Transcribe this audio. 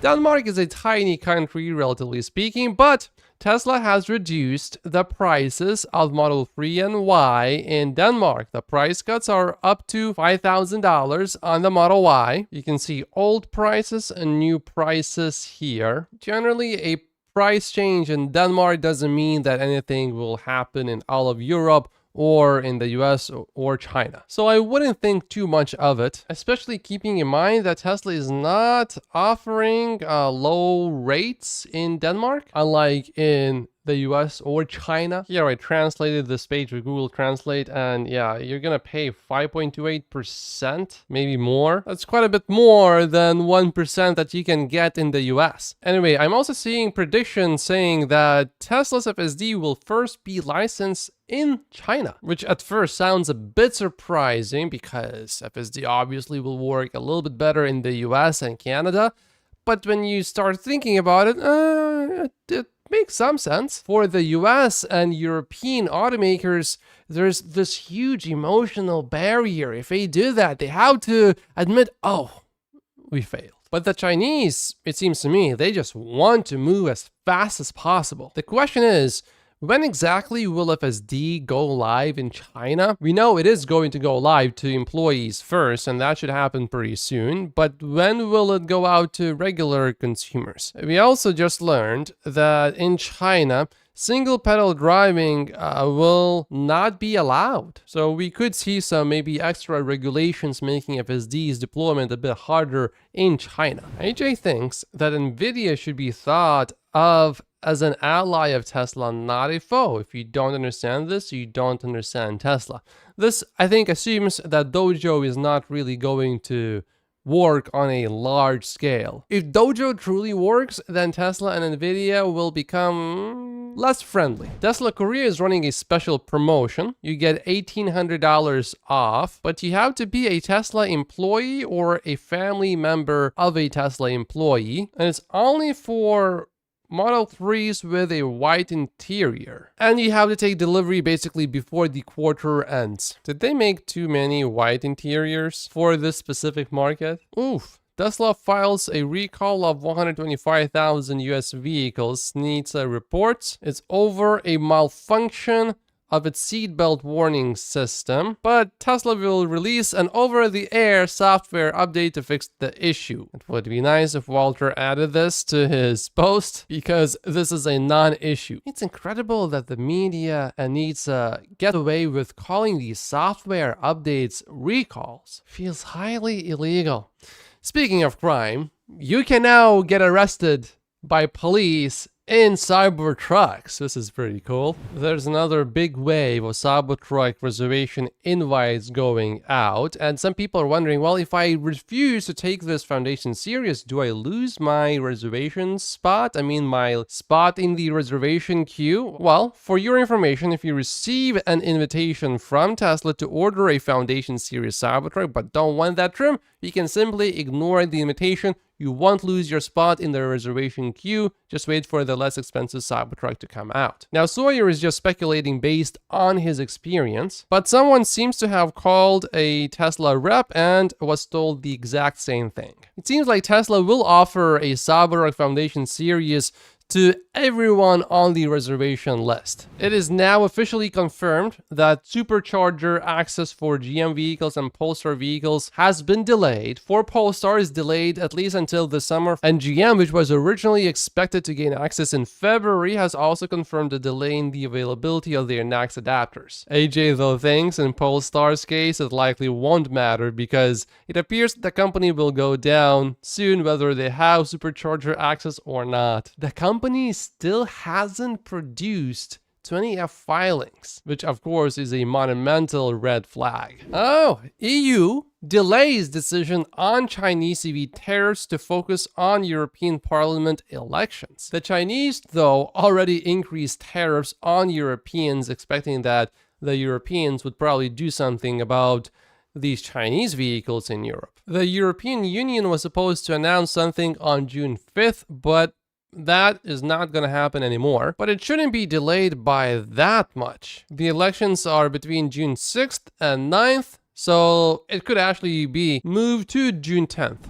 Denmark is a tiny country, relatively speaking, but Tesla has reduced the prices of Model 3 and Y in Denmark. The price cuts are up to $5,000 on the Model Y. You can see old prices and new prices here. Generally, a price change in Denmark doesn't mean that anything will happen in all of Europe or in the US or China. So I wouldn't think too much of it, especially keeping in mind that Tesla is not offering low rates in Denmark, unlike in the US or China. Here I translated this page with Google Translate, and yeah, you're gonna pay 5.28%, maybe more. That's quite a bit more than 1% that you can get in the US. Anyway, I'm also seeing predictions saying that Tesla's FSD will first be licensed in China, which at first sounds a bit surprising because FSD obviously will work a little bit better in the US and Canada. But when you start thinking about it, it makes some sense. For the US and European automakers, there's this huge emotional barrier. If they do that, they have to admit, oh, we failed. But the Chinese, it seems to me, they just want to move as fast as possible. The question is, when exactly will FSD go live in China? We know it is going to go live to employees first, and that should happen pretty soon. But when will it go out to regular consumers? We also just learned that in China, single pedal driving will not be allowed. So we could see some maybe extra regulations making FSD's deployment a bit harder in China. AJ thinks that NVIDIA should be thought of as an ally of Tesla, not a foe. If you don't understand this, you don't understand Tesla. This, I think, assumes that Dojo is not really going to work on a large scale. If Dojo truly works, then Tesla and NVIDIA will become less friendly. Tesla Korea is running a special promotion. You get $1,800 off, but you have to be a Tesla employee or a family member of a Tesla employee, and it's only for Model 3s with a white interior. And you have to take delivery basically before the quarter ends. Did they make too many white interiors for this specific market? Oof. Tesla files a recall of 125,000 US vehicles, needs reports. It's over a malfunction of its seatbelt warning system, but Tesla will release an over-the-air software update to fix the issue. It would be nice if Walter added this to his post, because this is a non-issue. It's incredible that the media needs to get away with calling these software updates recalls. Feels highly illegal. Speaking of crime, you can now get arrested by police in Cybertrucks. This is pretty cool. There's another big wave of Cybertruck reservation invites going out, and some people are wondering, well, if I refuse to take this foundation serious, do I lose my reservation spot? I mean, my spot in the reservation queue? Well, for your information, if you receive an invitation from Tesla to order a foundation series Cybertruck but don't want that trim, you can simply ignore the invitation. You won't lose your spot in the reservation queue. Just wait for the less expensive Cybertruck to come out. Now, Sawyer is just speculating based on his experience, but someone seems to have called a Tesla rep and was told the exact same thing. It seems like Tesla will offer a Cybertruck Foundation Series to everyone on the reservation list. It is now officially confirmed that supercharger access for GM vehicles and Polestar vehicles has been delayed. For Polestar is delayed at least until the summer, and GM, which was originally expected to gain access in February, has also confirmed a delay in the availability of their NACS adapters. AJ though thinks in Polestar's case it likely won't matter because it appears the company will go down soon whether they have supercharger access or not. The company still hasn't produced 20F filings, which of course is a monumental red flag. Oh, EU delays decision on Chinese EV tariffs to focus on European Parliament elections. The Chinese, though, already increased tariffs on Europeans, expecting that the Europeans would probably do something about these Chinese vehicles in Europe. The European Union was supposed to announce something on June 5th, but that is not going to happen anymore, but it shouldn't be delayed by that much. The elections are between June 6th and 9th, so it could actually be moved to June 10th.